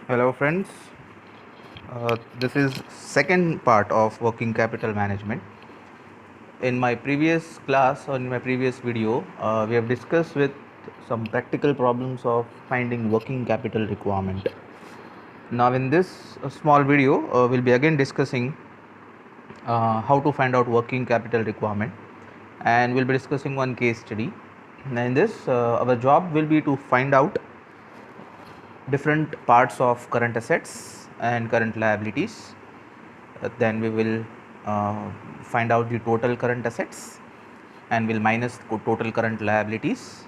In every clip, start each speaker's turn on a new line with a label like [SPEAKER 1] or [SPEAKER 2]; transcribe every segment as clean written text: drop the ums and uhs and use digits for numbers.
[SPEAKER 1] Hello friends, this is second part of working capital management. In my previous class or in my previous video, we have discussed with some practical problems of finding working capital requirement. Now in this small video, we'll be again discussing how to find out working capital requirement, and we'll be discussing one case study. Now in this, our job will be to find out different parts of current assets and current liabilities. Then we will find out the total current assets and will minus total current liabilities,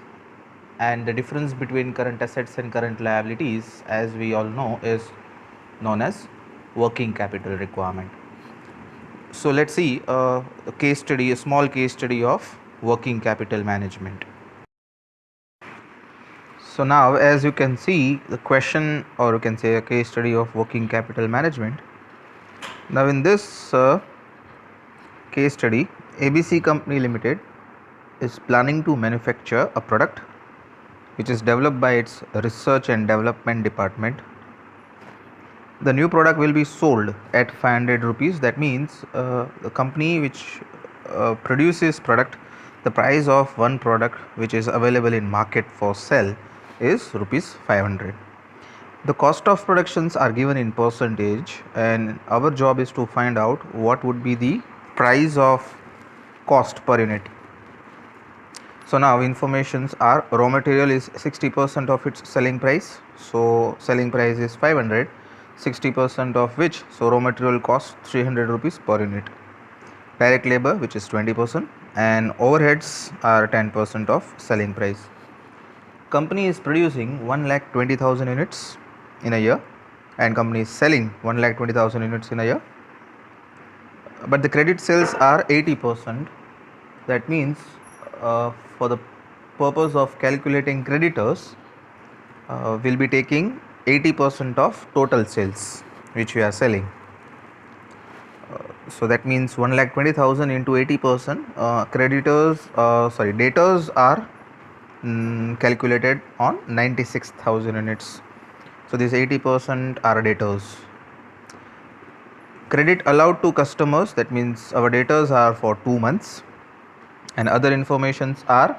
[SPEAKER 1] and the difference between current assets and current liabilities, as we all know, is known as working capital requirement. So let's see a case study, a small case study of working capital management. So now, as you can see, the question, or you can say a case study of working capital management. Now in this case study, ABC Company Limited is planning to manufacture a product which is developed by its research and development department. The new product will be sold at 500 rupees. That means the company which produces product, the price of one product which is available in market for sale is rupees 500. The cost of productions are given in percentage, and our job is to find out what would be the price of cost per unit. So now informations are: raw material is 60% of its selling price, so selling price is 500, 60% of which, so raw material costs 300 rupees per unit. Direct labor, which is 20%, and overheads are 10% of selling price. Company is producing 1,20,000 units in a year, and company is selling 1,20,000 units in a year, but the credit sales are 80%. That means for the purpose of calculating creditors, we'll be taking 80% of total sales which we are selling. So that means 1,20,000 into 80%. Debtors are calculated on 96,000 units. So these 80% are debtors. Credit allowed to customers, that means our debtors are for 2 months, and other informations are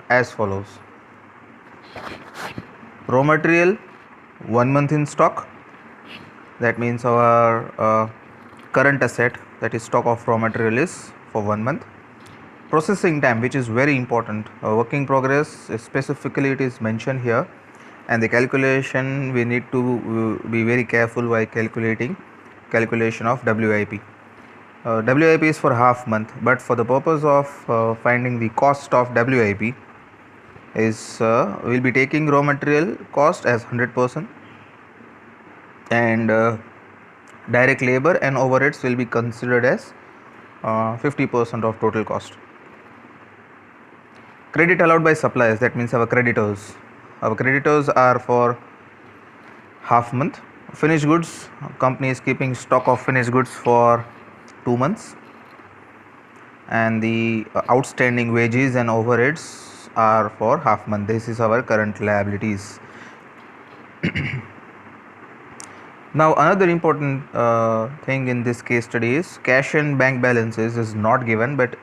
[SPEAKER 1] as follows: raw material 1 month in stock, that means our current asset, that is stock of raw material, is for 1 month. Processing time, which is very important, work in progress specifically it is mentioned here, and the calculation we need to be very careful while calculation of WIP. WIP is for half month, but for the purpose of finding the cost of WIP is we'll be taking raw material cost as 100%, and direct labor and overheads will be considered as 50% of total cost. Credit allowed by suppliers, that means our creditors are for half month. Finished goods, company is keeping stock of finished goods for 2 months, and the outstanding wages and overheads are for half month. This is our current liabilities. Now another important thing in this case study is cash and bank balances is not given, but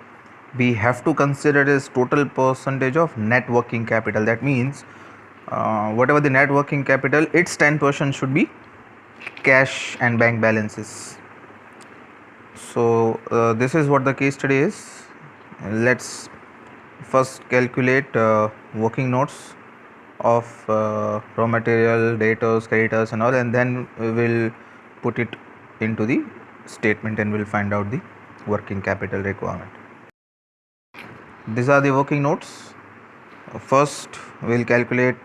[SPEAKER 1] we have to consider it as total percentage of net working capital. That means whatever the net working capital, its 10% should be cash and bank balances. So this is what the case study is. Let's first calculate working notes of raw material, debtors, creditors and all, and then we will put it into the statement and we'll find out the working capital requirement. These are the working notes. First we'll calculate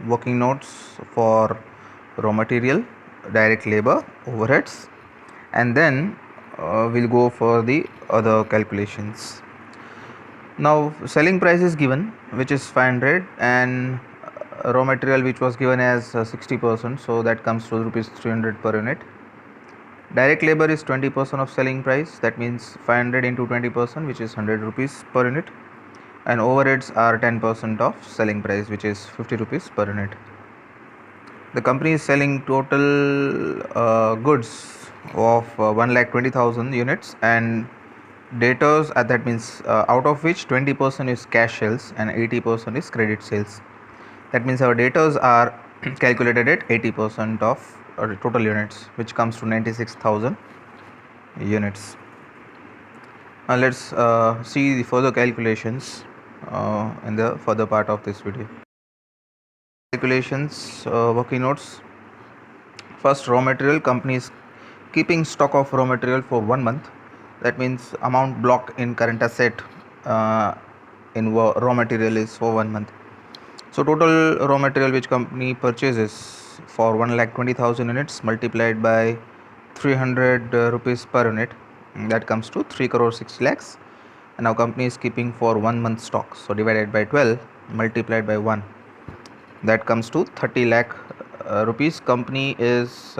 [SPEAKER 1] working notes for raw material, direct labor, overheads, and then we'll go for the other calculations. Now selling price is given, which is 500, and raw material which was given as 60%, so that comes to rupees 300 per unit. Direct labor is 20% of selling price, that means 500 into 20%, which is 100 rupees per unit, and overheads are 10% of selling price, which is 50 rupees per unit. the company is selling total goods of 1,20,000 units, and debtors that means out of which 20% is cash sales and 80% is credit sales. That means our debtors are calculated at 80% of total units, which comes to 96,000 units. Now let's see the further calculations in the further part of this video. Calculations, working notes. First, raw material. Companies keeping stock of raw material for 1 month. That means amount blocked in current asset in raw material is for 1 month. So total raw material which company purchases for 1,20,000 units multiplied by 300 rupees per unit, that comes to 3 crore 60 lakhs. And now company is keeping for 1 month stock, so divided by 12 multiplied by 1, that comes to 30 lakh rupees. Company is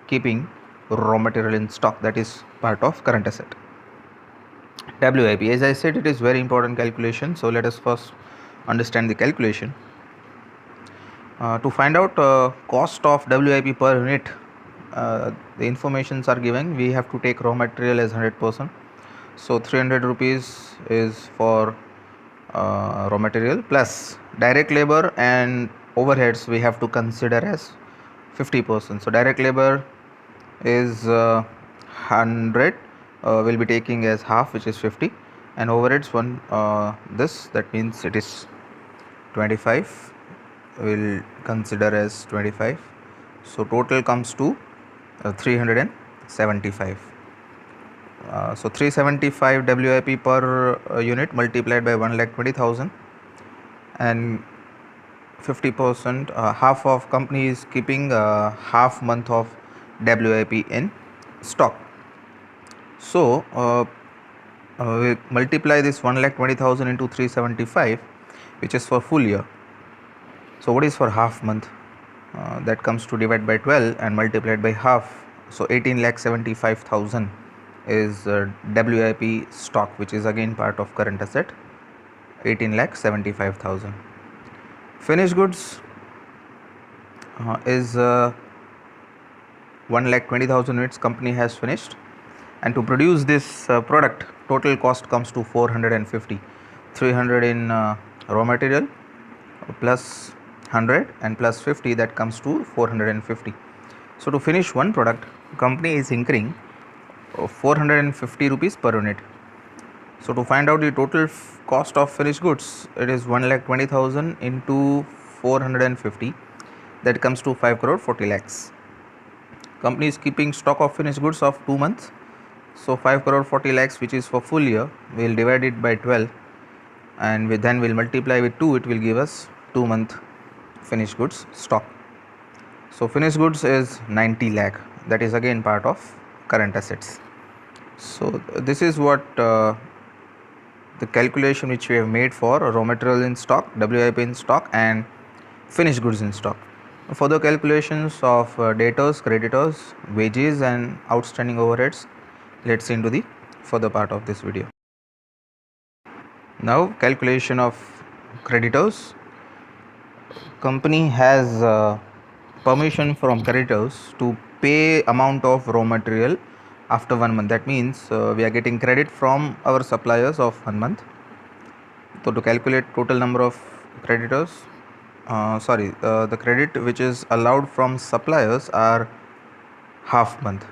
[SPEAKER 1] keeping raw material in stock, that is part of current asset. WIP, as I said, it is very important calculation, so let us first understand the calculation. To find out cost of WIP per unit, the informations are given. We have to take raw material as 100%, so 300 rupees is for raw material, plus direct labor and overheads we have to consider as 50%. So direct labor is 100, will be taking as half, which is 50, and overheads one this, that means it is 25, will consider as 25. So total comes to 375. So 375 WIP per unit multiplied by 1,20,000, and 50%, half of company is keeping half month of WIP in stock. So we multiply this 1,20,000 into 375, which is for full year. So what is for half month? That comes to divide by 12 and multiplied by half. So 18,75,000 is WIP stock, which is again part of current asset, 18,75,000. Finished goods is 1,20,000 units company has finished, and to produce this product total cost comes to 450. 300 in raw material plus 100 and plus 50, that comes to 450. So to finish one product, company is incurring 450 rupees per unit. So to find out the total cost of finished goods, it is 1,20,000 into 450, that comes to 5 crore 40 lakhs. Company is keeping stock of finished goods of 2 months, so 5 crore 40 lakhs, which is for full year, we will divide it by 12 and then we'll multiply with 2, it will give us 2 month finished goods stock. So finished goods is 90 lakh, that is again part of current assets. So this is what the calculation which we have made for raw material in stock, WIP in stock, and finished goods in stock. Further calculations of debtors, creditors, wages and outstanding overheads, let's see into the further part of this video. Now calculation of creditors. Company has permission from creditors to pay amount of raw material after 1 month. That means we are getting credit from our suppliers of 1 month. So to calculate total number of creditors, the credit which is allowed from suppliers are half month.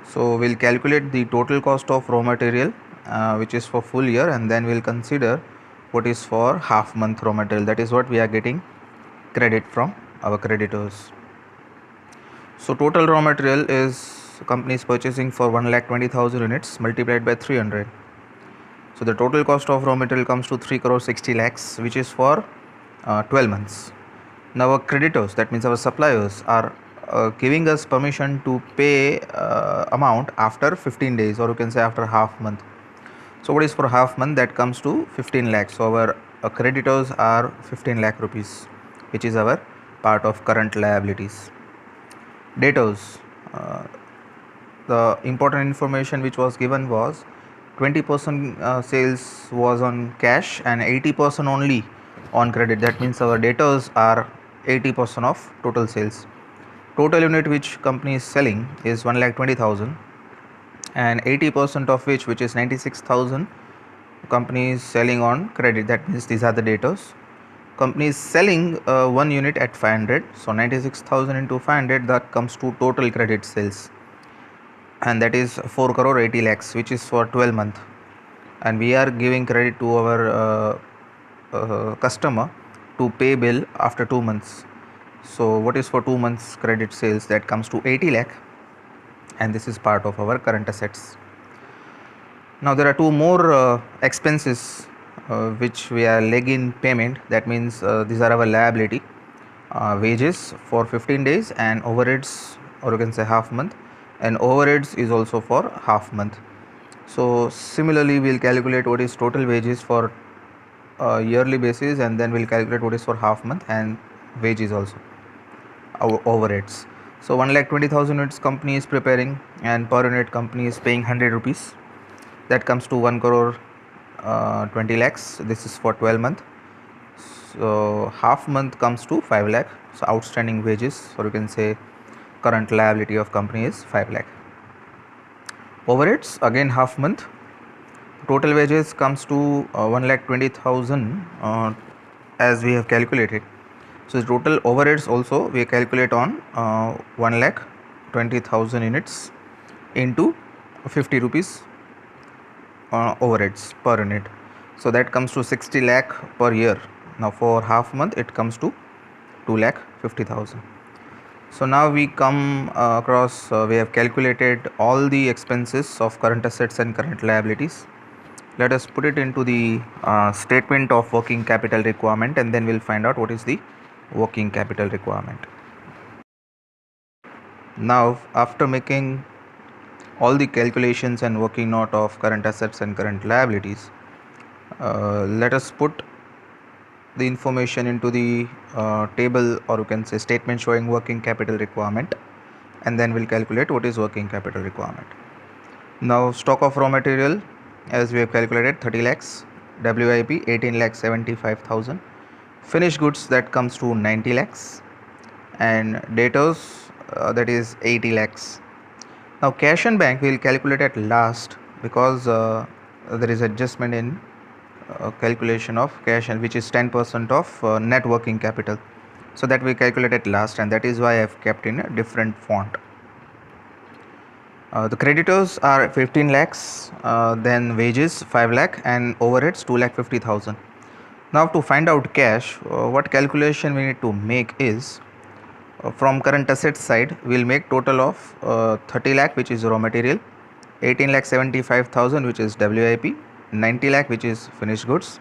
[SPEAKER 1] So we'll calculate the total cost of raw material which is for full year, and then we'll consider what is for half month raw material. That is what we are getting credit from our creditors. So total raw material is company is purchasing for 1,20,000 units multiplied by 300. So the total cost of raw material comes to 3 crore 60 lakhs, which is for 12 months. Now our creditors, that means our suppliers, are giving us permission to pay amount after 15 days, or you can say after half month. So what is for half month? That comes to 15 lakhs. So our creditors are 15 lakh rupees, which is our part of current liabilities. Debtors, the important information which was given was 20% sales was on cash and 80% only on credit. That means our debtors are 80% of total sales. Total unit which company is selling is 1,20,000, and 80% of which is 96,000, company is selling on credit. That means these are the debtors. Company is selling one unit at 500, so 96,000 into 500, that comes to total credit sales, and that is 4 crore 80 lakhs, which is for 12 month, and we are giving credit to our customer to pay bill after 2 months. So what is for 2 months credit sales? That comes to 80 lakh, and this is part of our current assets. Now there are two more expenses which we are lagging payment. That means these are our liability. Wages for 15 days and overheads, or you can say half month, and overheads is also for half month. So similarly we'll calculate what is total wages for yearly basis, and then we'll calculate what is for half month and wages also, our overheads. So 1,20,000 units company is preparing, and per unit company is paying 100 rupees. That comes to 1 crore 20 lakhs. This is for 12 month. So half month comes to 5 lakh. So outstanding wages, or you can say current liability of company, is 5 lakh. Overheads again half month. Total wages comes to 1,20,000 as we have calculated. So the total overheads also we calculate on 1,20,000 units into 50 rupees overheads per unit. So that comes to 60 lakh per year. Now for half month it comes to 2,50,000. So now we come across, we have calculated all the expenses of current assets and current liabilities. Let us put it into the statement of working capital requirement, and then we'll find out what is the working capital requirement. Now after making all the calculations and working note of current assets and current liabilities, let us put the information into the table, or you can say statement showing working capital requirement, and then we'll calculate what is working capital requirement. Now stock of raw material, as we have calculated, 30 lakhs, WIP 18 lakh 75,000, finished goods that comes to 90 lakhs, and debtors that is 80 lakhs. Now cash and bank we will calculate at last, because there is adjustment in calculation of cash, and which is 10% of net working capital. So that we calculate at last, and that is why I have kept in a different font. The creditors are 15 lakhs, then wages 5 lakh, and overheads 2,50,000. Now to find out cash, what calculation we need to make is, from current assets side we'll make total of 30 lakh, which is raw material, 18 lakh 75,000, which is WIP, 90 lakh, which is finished goods,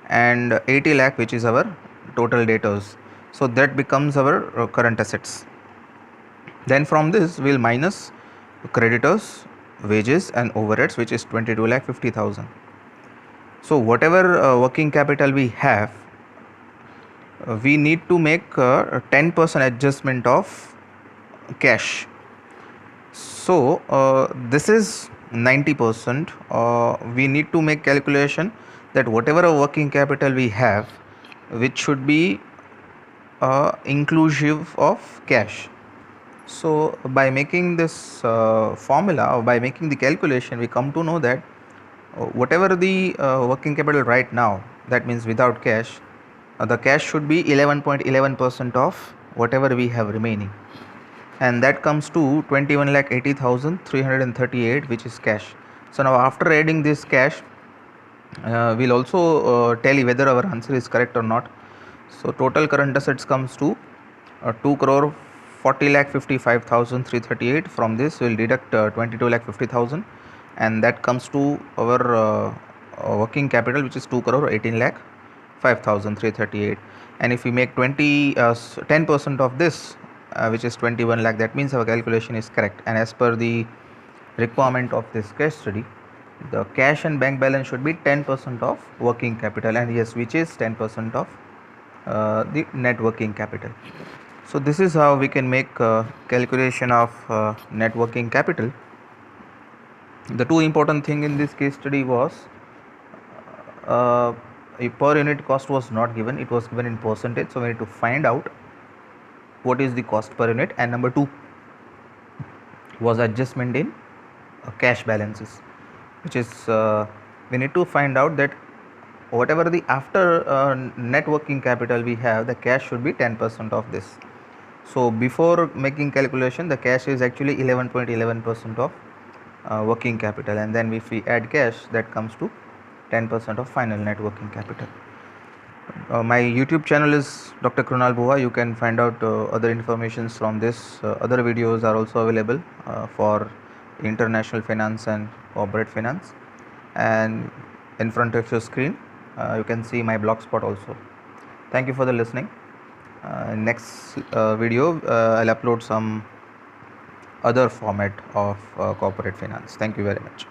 [SPEAKER 1] and 80 lakh, which is our total debtors. So that becomes our current assets. Then from this we'll minus creditors, wages, and overheads, which is 22,50,000. So whatever working capital we have, we need to make 10% adjustment of cash. So this is 90%. We need to make calculation that whatever working capital we have, which should be inclusive of cash. So by making this formula, or by making the calculation, we come to know that whatever the working capital right now, that means without cash, the cash should be 11.11% of whatever we have remaining, and that comes to 21,80,338, which is cash. So now after adding this cash, we'll also tell you whether our answer is correct or not. So total current assets comes to 2 crore 40,55,338. From this we'll deduct 22,50,000, and that comes to our working capital, which is 2 crore 18 lakh 5,338. And if we make 10% of this, which is 21 lakh, that means our calculation is correct. And as per the requirement of this case study, the cash and bank balance should be 10% of working capital, and yes, which is 10% of the net working capital. So this is how we can make calculation of net working capital. The two important thing in this case study was a per unit cost was not given, it was given in percentage. So we need to find out what is the cost per unit, and number 2 was adjustment in cash balances, which is we need to find out that whatever the after net working capital we have, the cash should be 10% of this. So before making calculation, the cash is actually 11.11% of working capital, and then if we add cash, that comes to 10% of final net working capital. My YouTube channel is Dr. Krunal Buha. You can find out other informations from this. Other videos are also available for international finance and corporate finance. And in front of your screen, you can see my blogspot also. Thank you for the listening. Next video, I'll upload some other format of corporate finance. Thank you very much.